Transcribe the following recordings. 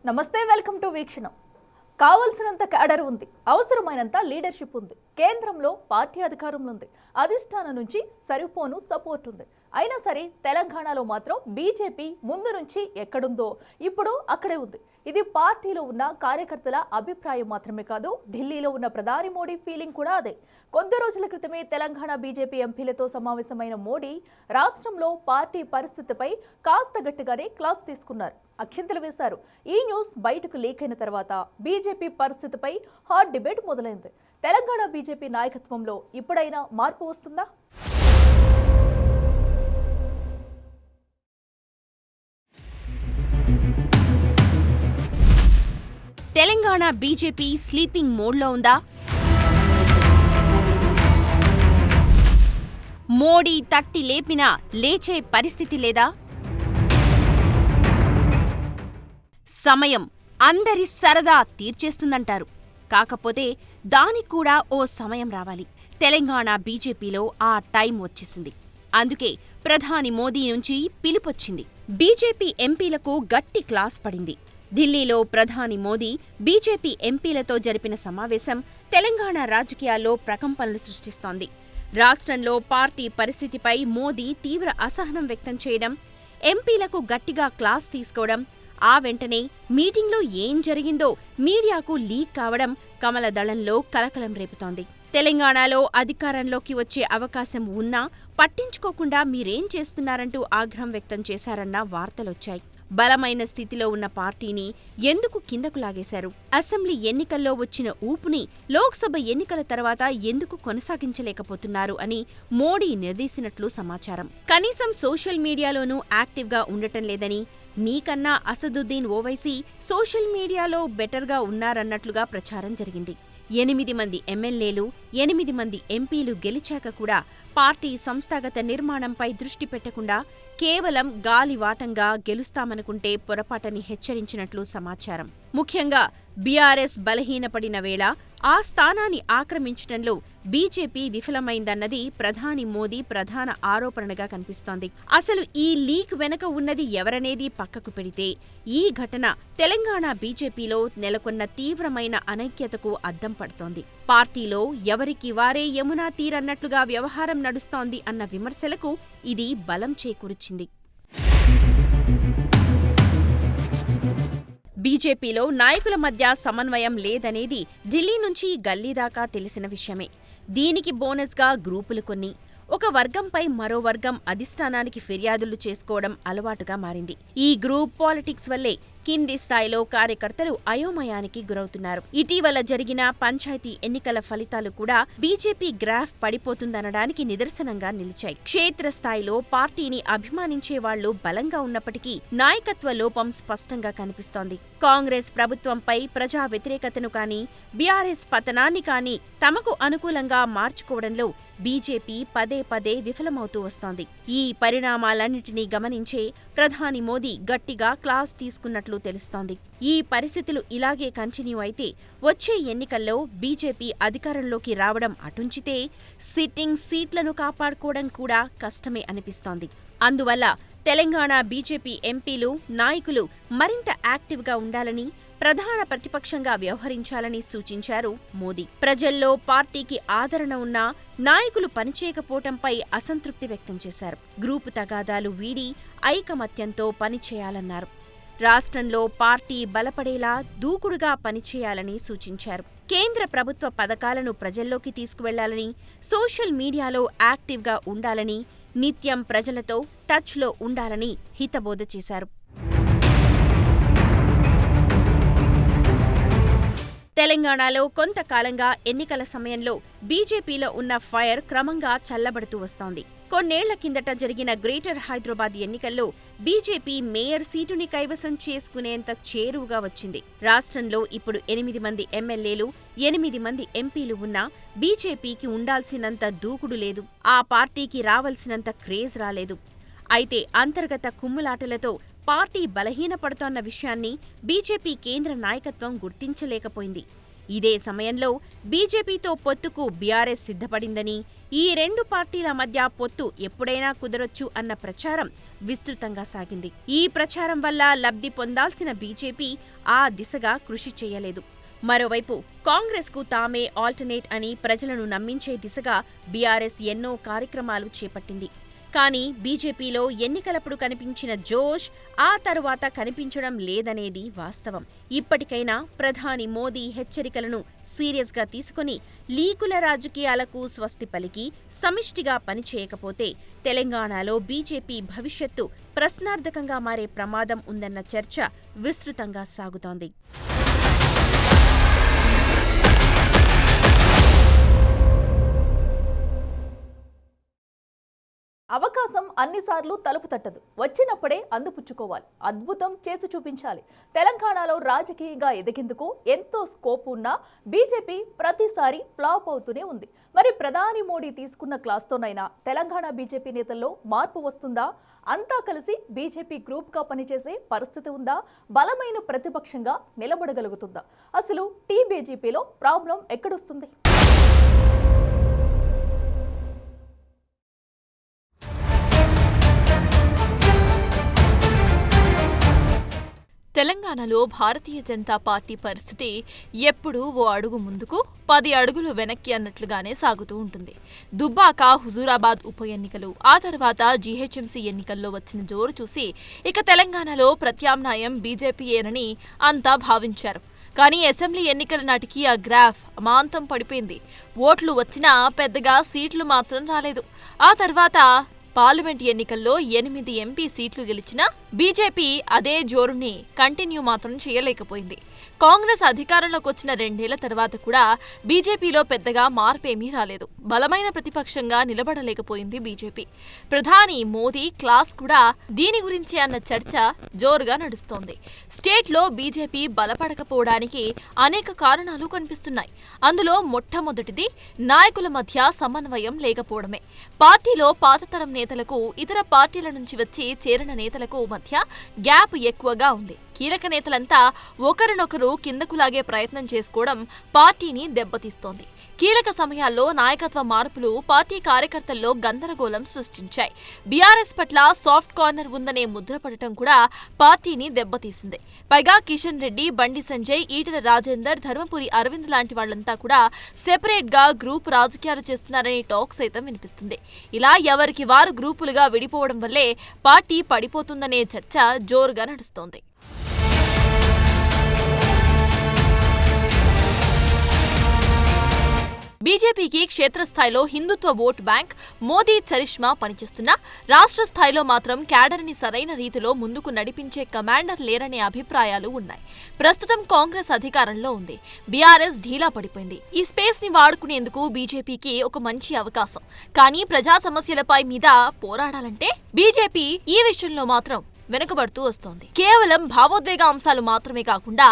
నమస్తే, welcome to వీక్షణం. కావాల్సినంత cadre ఉంది, అవసరమైనంత లీడర్షిప్ ఉంది, కేంద్రంలో పార్టీ అధికారంలో ఉంది, అధిష్టానం నుంచి సరిపోను సపోర్ట్ ఉంది. అయినా సరే తెలంగాణలో మాత్రం బీజేపీ ముందు నుంచి ఎక్కడుందో ఇప్పుడు అక్కడే ఉంది. ఇది పార్టీలో ఉన్న కార్యకర్తల అభిప్రాయం మాత్రమే కాదు, ఢిల్లీలో ఉన్న ప్రధాని మోడీ ఫీలింగ్ కూడా అదే. కొద్ది రోజుల క్రితమే తెలంగాణ బీజేపీ ఎంపీలతో సమావేశమైన మోడీ రాష్ట్రంలో పార్టీ పరిస్థితిపై కాస్త గట్టిగానే క్లాస్ తీసుకున్నారు, అక్షింతలు వేశారు. ఈ న్యూస్ బయటకు లీక్ అయిన తర్వాత బీజేపీ పరిస్థితిపై హాట్ డిబేట్ మొదలైంది. తెలంగాణ బీజేపీ నాయకత్వంలో ఇప్పుడైనా మార్పు వస్తుందా? తెలంగాణ బీజేపీ స్లీపింగ్ మోడ్లో ఉందా? మోడీ తట్టి లేపినా లేచే పరిస్థితి లేదా? సమయం అందరి సరదా తీర్చేస్తుందంటారు. కాకపోతే దానికి కూడా ఓ సమయం రావాలి. తెలంగాణ బీజేపీలో ఆ టైం వచ్చేసింది. అందుకే ప్రధాని మోదీ నుంచి పిలుపొచ్చింది. బీజేపీ ఎంపీలకు గట్టి క్లాస్ పడింది. ఢిల్లీలో ప్రధాని మోదీ బీజేపీ ఎంపీలతో జరిపిన సమావేశం తెలంగాణ రాజకీయాల్లో ప్రకంపనలు సృష్టిస్తోంది. రాష్ట్రంలో పార్టీ పరిస్థితిపై మోదీ తీవ్ర అసహనం వ్యక్తం చేయడం, ఎంపీలకు గట్టిగా క్లాస్ తీసుకోవడం, ఆ వెంటనే మీటింగ్లో ఏం జరిగిందో మీడియాకు లీక్ కావడం కమలదళంలో కలకలం రేపుతోంది. తెలంగాణలో అధికారంలోకి వచ్చే అవకాశం ఉన్నా పట్టించుకోకుండా మీరేం చేస్తున్నారంటూ ఆగ్రహం వ్యక్తం చేశారన్న వార్తలొచ్చాయి. బలమైన స్థితిలో ఉన్న పార్టీని ఎందుకు కిందకు లాగేశారు? అసెంబ్లీ ఎన్నికల్లో వచ్చిన ఊపుని లోక్సభ ఎన్నికల తర్వాత ఎందుకు కొనసాగించలేకపోతున్నారు అని మోడీ నిలదీసినట్లు సమాచారం. కనీసం సోషల్ మీడియాలోనూ యాక్టివ్గా ఉండటం లేదని, మీకన్నా అసదుద్దీన్ ఓవైసీ సోషల్ మీడియాలో బెటర్గా ఉన్నారన్నట్లుగా ప్రచారం జరిగింది. 8 మంది ఎమ్మెల్యేలు, 8 మంది ఎంపీలు గెలిచాక కూడా పార్టీ సంస్థాగత నిర్మాణంపై దృష్టి పెట్టకుండా కేవలం గాలివాటంగా గెలుస్తామనుకుంటే పొరపాటని హెచ్చరించినట్లు సమాచారం. ముఖ్యంగా బీఆర్ఎస్ బలహీనపడిన వేళ ఆ స్థానాన్ని ఆక్రమించడంలో బీజేపీ విఫలమైందన్నది ప్రధాని మోదీ ప్రధాన ఆరోపణగా కనిపిస్తోంది. అసలు ఈ లీక్ వెనక ఉన్నది ఎవరనేది పక్కకు పెడితే ఈ ఘటన తెలంగాణ బీజేపీలో నెలకొన్న తీవ్రమైన అనైక్యతకు అద్దం పడుతోంది. పార్టీలో ఎవరికి వారే యమునా తీరన్నట్లుగా వ్యవహారం నడుస్తోంది అన్న విమర్శలకు ఇది బలం చేకూర్చింది. బీజేపీలో నాయకుల మధ్య సమన్వయం లేదనేది ఢిల్లీ నుంచి గల్లీ దాకా తెలిసిన విషయమే. దీనికి బోనస్గా గ్రూపులు కొన్ని, ఒక వర్గంపై మరో వర్గం అధిష్టానానికి ఫిర్యాదులు చేసుకోవడం అలవాటుగా మారింది. ఈ గ్రూప్ పాలిటిక్స్ వల్లే కింది స్థాయిలో కార్యకర్తలు అయోమయానికి గురవుతున్నారు. ఇటీవల జరిగిన పంచాయతీ ఎన్నికల ఫలితాలు కూడా బీజేపీ గ్రాఫ్ పడిపోతుందనడానికి నిదర్శనంగా నిలిచాయి. క్షేత్రస్థాయిలో పార్టీని అభిమానించే వాళ్లు బలంగా ఉన్నప్పటికీ నాయకత్వ లోపం స్పష్టంగా కనిపిస్తోంది. కాంగ్రెస్ ప్రభుత్వంపై ప్రజా వ్యతిరేకతను కానీ, బీఆర్ఎస్ పతనాన్ని కానీ తమకు అనుకూలంగా మార్చుకోవడంలో బీజేపీ పదే పదే విఫలమవుతూ వస్తోంది. ఈ పరిణామాలన్నింటినీ గమనించే ప్రధాని మోదీ గట్టిగా క్లాస్ తీసుకున్నట్లు తెలుస్తోంది. ఈ పరిస్థితులు ఇలాగే కంటిన్యూ అయితే వచ్చే ఎన్నికల్లో బీజేపీ అధికారంలోకి రావడం అటుంచితే సిట్టింగ్ సీట్లను కాపాడుకోవడం కూడా కష్టమే అనిపిస్తోంది. అందువల్ల తెలంగాణ బీజేపీ ఎంపీలు, నాయకులు మరింత యాక్టివ్గా ఉండాలని, ప్రధాన ప్రతిపక్షంగా వ్యవహరించాలని సూచించారు మోదీ. ప్రజల్లో పార్టీకి ఆదరణ ఉన్నా నాయకులు పనిచేయకపోవటంపై అసంతృప్తి వ్యక్తం చేశారు. గ్రూపు తగాదాలు వీడి ఐకమత్యంతో పనిచేయాలన్నారు. రాష్ట్రంలో పార్టీ బలపడేలా దూకుడుగా పనిచేయాలని సూచించారు. కేంద్ర ప్రభుత్వ పథకాలను ప్రజల్లోకి తీసుకువెళ్లాలని, సోషల్ మీడియాలో యాక్టివ్గా ఉండాలని, నిత్యం ప్రజలతో టచ్లో ఉండాలని హితబోధ చేశారు. తెలంగాణలో కొంతకాలంగా ఎన్నికల సమయంలో బీజేపీలో ఉన్న ఫైర్ క్రమంగా చల్లబడుతూ వస్తోంది. కొన్నేళ్ల కిందట జరిగిన గ్రేటర్ హైదరాబాద్ ఎన్నికల్లో బీజేపీ మేయర్ సీటుని కైవసం చేసుకునేంత చేరువుగా వచ్చింది. రాష్ట్రంలో ఇప్పుడు 8 మంది ఎమ్మెల్యేలు, 8 మంది ఎంపీలు ఉన్నా బీజేపీకి ఉండాల్సినంత దూకుడు లేదు, ఆ పార్టీకి రావాల్సినంత క్రేజ్ రాలేదు. అయితే అంతర్గత కుమ్ములాటలతో పార్టీ బలహీనపడుతోన్న విషయాన్ని బీజేపీ కేంద్ర నాయకత్వం గుర్తించలేకపోయింది. ఇదే సమయంలో బీజేపీతో పొత్తుకు బీఆర్ఎస్ సిద్ధపడిందని, ఈ రెండు పార్టీల మధ్య పొత్తు ఎప్పుడైనా కుదరొచ్చు అన్న ప్రచారం విస్తృతంగా సాగింది. ఈ ప్రచారం వల్ల లబ్ధి పొందాల్సిన బీజేపీ ఆ దిశగా కృషి చేయలేదు. మరోవైపు కాంగ్రెస్కు తామే ఆల్టర్నేట్ అని ప్రజలను నమ్మించే దిశగా బీఆర్ఎస్ ఎన్నో కార్యక్రమాలు చేపట్టింది. కానీ బీజేపీలో ఎన్నికలప్పుడు కనిపించిన జోష్ ఆ తరువాత కనిపించడం లేదనేది వాస్తవం. ఇప్పటికైనా ప్రధాని మోదీ హెచ్చరికలను సీరియస్గా తీసుకుని లీకుల రాజకీయాలకు స్వస్తి పలికి సమిష్టిగా పనిచేయకపోతే తెలంగాణలో బీజేపీ భవిష్యత్తు ప్రశ్నార్థకంగా మారే ప్రమాదం ఉందన్న చర్చ విస్తృతంగా సాగుతోంది. అవకాశం అన్నిసార్లు తలుపు తట్టదు. వచ్చినప్పుడే అందిపుచ్చుకోవాలి. అద్భుతం చేసి చూపించాలి. తెలంగాణలో రాజకీయంగా ఎదిగేందుకు ఎంతో స్కోప్ ఉన్నా బీజేపీ ప్రతిసారి ఫ్లాప్ అవుతూనే ఉంది. మరి ప్రధాని మోడీ తీసుకున్న క్లాస్తోనైనా తెలంగాణ బీజేపీ నేతల్లో మార్పు వస్తుందా? అంతా కలిసి బీజేపీ గ్రూప్గా పనిచేసే పరిస్థితి ఉందా? బలమైన ప్రతిపక్షంగా నిలబడగలుగుతుందా? అసలు టీబీజేపీలో ప్రాబ్లం ఎక్కడొస్తుంది? తెలంగాణలో భారతీయ జనతా పార్టీ పరిస్థితి ఎప్పుడూ ఓ అడుగు ముందుకు 10 అడుగులు వెనక్కి అన్నట్లుగానే సాగుతూ ఉంటుంది. దుబ్బాక, హుజూరాబాద్ ఉప ఎన్నికలు, ఆ తర్వాత జీహెచ్ఎంసీ ఎన్నికల్లో వచ్చిన జోరు చూసి ఇక తెలంగాణలో ప్రత్యామ్నాయం బీజేపీయేనని అంతా భావించారు. కానీ అసెంబ్లీ ఎన్నికల నాటికి ఆ గ్రాఫ్ అమాంతం పడిపోయింది. ఓట్లు వచ్చినా పెద్దగా సీట్లు మాత్రం రాలేదు. ఆ తర్వాత పార్లమెంట్ ఎన్నికల్లో 8 ఎంపీ సీట్లు గెలిచినా బీజేపీ అదే జోరుని కంటిన్యూ మాత్రం చేయలేకపోయింది. కాంగ్రెస్ అధికారంలోకి వచ్చిన 2 ఏళ్ల తర్వాత కూడా బీజేపీలో పెద్దగా మార్పేమీ రాలేదు. బలమైన ప్రతిపక్షంగా నిలబడలేకపోయింది బీజేపీ. ప్రధాని మోదీ క్లాస్ కూడా దీని గురించే అన్న చర్చ జోరుగా నడుస్తోంది. స్టేట్లో బీజేపీ బలపడకపోవడానికి అనేక కారణాలు కనిపిస్తున్నాయి. అందులో మొట్టమొదటిది నాయకుల మధ్య సమన్వయం లేకపోవడమే. పార్టీలో పాతతరం నేతలకు ఇతర పార్టీల నుంచి వచ్చి చేరిన నేతలకు మధ్య గ్యాప్ ఎక్కువగా ఉంది. కీలక నేతలంతా ఒకరినొకరు కిందకు లాగే ప్రయత్నం చేసుకోవడం పార్టీని దెబ్బతీస్తోంది. కీలక సమయాల్లో నాయకత్వ మార్పులు పార్టీ కార్యకర్తల్లో గందరగోళం సృష్టించాయి. బీఆర్ఎస్ పట్ల సాఫ్ట్ కార్నర్ ఉందనే ముద్రపడటం కూడా పార్టీని దెబ్బతీసింది. పైగా కిషన్ రెడ్డి, బండి సంజయ్, ఈటెల రాజేందర్, ధర్మపురి అరవింద్ లాంటి వాళ్లంతా కూడా సెపరేట్ గా గ్రూప్ రాజకీయాలు చేస్తున్నారనే టాక్ సైతం వినిపిస్తుంది. ఇలా ఎవరికి వారు గ్రూపులుగా విడిపోవడం వల్లే పార్టీ పడిపోతుందనే చర్చ జోరుగా నడుస్తోంది. బీజేపీకి క్షేత్రస్థాయిలో హిందుత్వ ఓట్ బ్యాంక్ మోదీ చరిష్మా పనిచేస్తున్నా రాష్ట్ర స్థాయిలో మాత్రం క్యాడర్ని సరైన రీతిలో ముందుకు నడిపించే కమాండర్ లేరనే అభిప్రాయాలు ఉన్నాయి. ప్రస్తుతం కాంగ్రెస్ అధికారంలో ఉంది. బీఆర్ఎస్ ఢీలా పడిపోయింది. ఈ స్పేస్ ని వాడుకునేందుకు బీజేపీకి ఒక మంచి అవకాశం. కానీ ప్రజా సమస్యలపై మీద పోరాడాలంటే బీజేపీ ఈ విషయంలో మాత్రం వెనుకబడుతూ వస్తోంది. కేవలం భావోద్వేగ అంశాలు మాత్రమే కాకుండా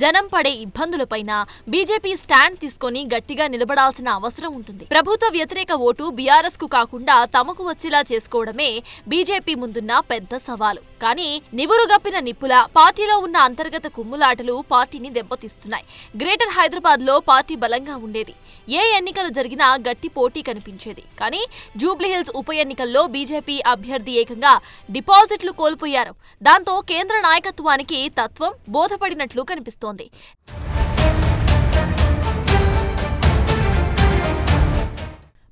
జనం పడే ఇబ్బందులపైన బీజేపీ స్టాండ్ తీసుకొని గట్టిగా నిలబడాల్సిన అవసరం ఉంటుంది. ప్రభుత్వ వ్యతిరేక ఓటు బీఆర్ఎస్ కు కాకుండా తమకు వచ్చేలా చేసుకోవడమే బీజేపీ ముందున్న పెద్ద సవాలు. కానీ నివురుగప్పిన నిప్పుల పార్టీలో ఉన్న అంతర్గత కుమ్ములాటలు పార్టీని దెబ్బతీస్తున్నాయి. గ్రేటర్ హైదరాబాద్ లో పార్టీ బలంగా ఉండేది. ఏ ఎన్నికలు జరిగినా గట్టి పోటీ కనిపించేది. కానీ జూబ్లీహిల్స్ ఉప ఎన్నికల్లో బీజేపీ అభ్యర్థి ఏకంగా డిపాజిట్లు కోల్పోయారు. దాంతో కేంద్ర నాయకత్వానికి తత్వం బోధపడినట్లు కనిపిస్తోంది.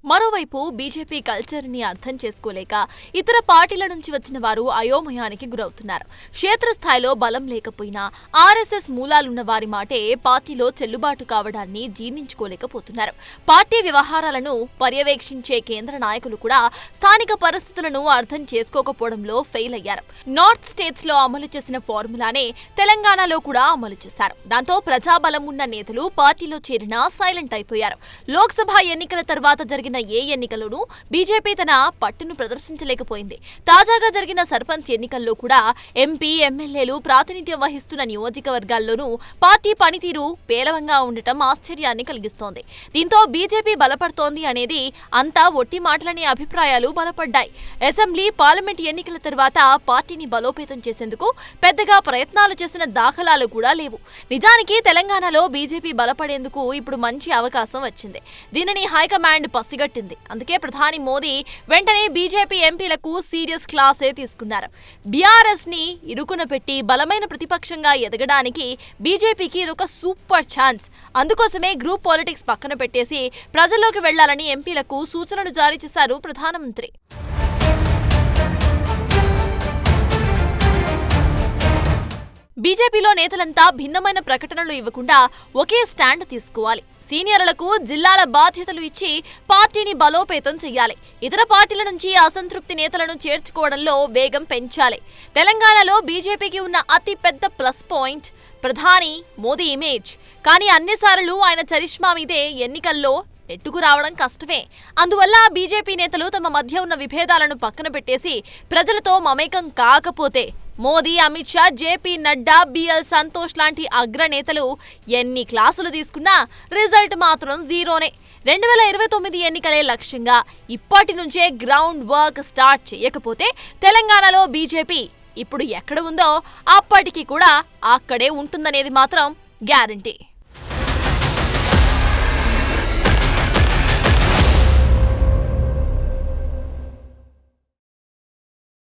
మరోవైపు బీజేపీ కల్చర్ని అర్థం చేసుకోలేక ఇతర పార్టీల నుంచి వచ్చిన వారు అయోమయానికి గురవుతున్నారు. క్షేత్రస్థాయిలో బలం లేకపోయినా ఆర్ఎస్ఎస్ మూలాలున్న వారి మాటే పార్టీలో చెల్లుబాటు కావడాన్ని జీర్ణించుకోలేకపోతున్నారు. పార్టీ వ్యవహారాలను పర్యవేక్షించే కేంద్ర నాయకులు కూడా స్థానిక పరిస్థితులను అర్థం చేసుకోకపోవడంలో ఫెయిల్ అయ్యారు. నార్త్ స్టేట్స్ లో అమలు చేసిన ఫార్ములానే తెలంగాణలో కూడా అమలు చేశారు. దాంతో ప్రజాబలం ఉన్న నేతలు పార్టీలో చేరినా సైలెంట్ అయిపోయారు. లోక్సభ ఎన్నికల తర్వాత జరిగిన జరుగుతున్న ఏ ఎన్నికల్లోనూ బీజేపీ తన పట్టును ప్రదర్శించలేకపోయింది. తాజాగా జరిగిన సర్పంచ్ ఎన్నికల్లో కూడా ఎంపీ, ఎమ్మెల్యేలు ప్రాతినిధ్యం వహిస్తున్న నియోజకవర్గాల్లోనూ పార్టీ పనితీరు పేలవంగా ఉండటం ఆశ్చర్యాన్ని కలిగిస్తోంది. దీంతో బీజేపీ బలపడుతోంది అనేది అంతా ఒట్టి మాటలనే అభిప్రాయాలు బలపడ్డాయి. అసెంబ్లీ, పార్లమెంట్ ఎన్నికల తర్వాత పార్టీని బలోపేతం చేసేందుకు పెద్దగా ప్రయత్నాలు చేసిన దాఖలాలు కూడా లేవు. నిజానికి తెలంగాణలో బీజేపీ బలపడేందుకు ఇప్పుడు మంచి అవకాశం వచ్చింది. దీనిని హైకమాండ్ పసిగట్టింది. అందుకే ప్రధాని మోదీ వెంటనే బీజేపీ ఎంపీలకు సీరియస్ క్లాసే తీసుకున్నారు. బీఆర్ఎస్ ని ఇరుకున పెట్టి బలమైన ప్రతిపక్షంగా ఎదగడానికి బీజేపీకి ఇదొక సూపర్ ఛాన్స్. అందుకోసమే గ్రూప్ పాలిటిక్స్ పక్కన పెట్టేసి ప్రజల్లోకి వెళ్లాలని ఎంపీలకు సూచనలు జారీ చేశారు ప్రధానమంత్రి. బీజేపీలో నేతలంతా భిన్నమైన ప్రకటనలు ఇవ్వకుండా ఒకే స్టాండ్ తీసుకోవాలి. సీనియర్లకు జిల్లాల బాధ్యతలు ఇచ్చి పార్టీని బలోపేతం చెయ్యాలి. ఇతర పార్టీల నుంచి అసంతృప్తి నేతలను చేర్చుకోవడంలో వేగం పెంచాలి. తెలంగాణలో బీజేపీకి ఉన్న అతి పెద్ద ప్లస్ పాయింట్ ప్రధాని మోదీ ఇమేజ్. కానీ అన్నిసార్లు ఆయన చరిష్మా మీదే ఎన్నికల్లో నెట్టుకు రావడం కష్టమే. అందువల్ల బీజేపీ నేతలు తమ మధ్య ఉన్న విభేదాలను పక్కన పెట్టేసి ప్రజలతో మమేకం కాకపోతే మోదీ, అమిత్ షా, జేపీ నడ్డా, బిఎల్ సంతోష్ లాంటి అగ్రనేతలు ఎన్ని క్లాసులు తీసుకున్నా రిజల్ట్ మాత్రం జీరోనే. 2029 ఎన్నికలే లక్ష్యంగా ఇప్పటి నుంచే గ్రౌండ్ వర్క్ స్టార్ట్ చేయకపోతే తెలంగాణలో బీజేపీ ఇప్పుడు ఎక్కడ ఉందో అప్పటికి కూడా అక్కడే ఉంటుందనేది మాత్రం గ్యారంటీ.